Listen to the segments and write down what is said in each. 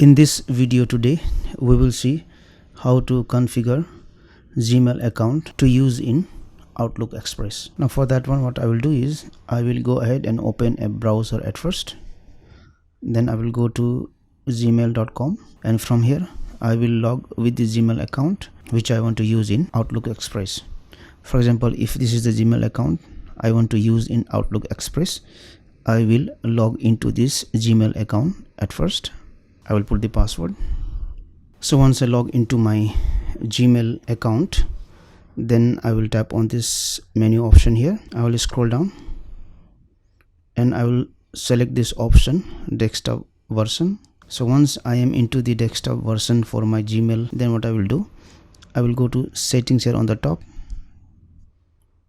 In this video today, we will see how to configure Gmail account to use in Outlook Express. Now for that one, what I will do is I will go ahead and open a browser at first. Then I will go to gmail.com, and from here I will log with the Gmail account which I want to use in Outlook Express. For example, if this is the Gmail account I want to use in Outlook Express, I will log into this Gmail account at first. I will put the password. So once I log into my Gmail account, then I will tap on this menu option here. I will scroll down and I will select this option, desktop version. So once I am into the desktop version for my Gmail, then what I will do, I will go to settings here on the top.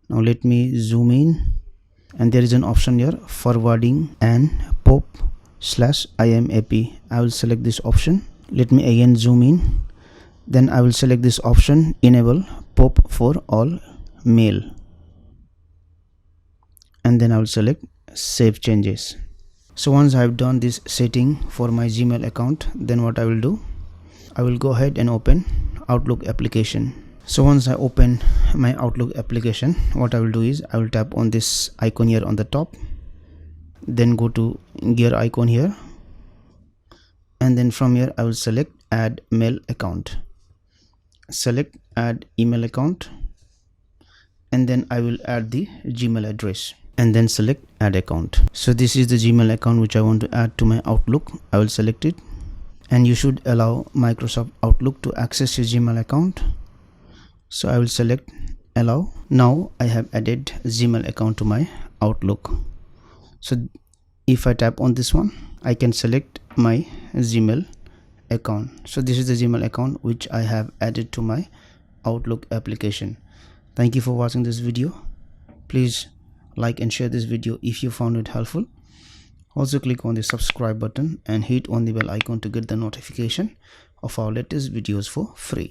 Now let me zoom in, and there is an option here, forwarding and POP/IMAP. I will select this option. Let me again zoom in, then I will select this option, enable POP for all mail, and then I will select save changes. So once I have done this setting for my Gmail account, then what I will do, I will go ahead and open Outlook application. So once I open my Outlook application, what I will do is I will tap on this icon here on the top, then go to gear icon here, and then from here I will select add mail account, select add email account, and then I will add the Gmail address, and then select add account. So this is the Gmail account which I want to add to my Outlook. I will select it, and you should allow Microsoft Outlook to access your Gmail account. So I will select allow. Now I have added Gmail account to my Outlook. So if I tap on this one, I can select my Gmail account. So this is the Gmail account which I have added to my Outlook application. Thank you for watching this video. Please like and share this video if you found it helpful. Also click on the subscribe button and hit on the bell icon to get the notification of our latest videos for free.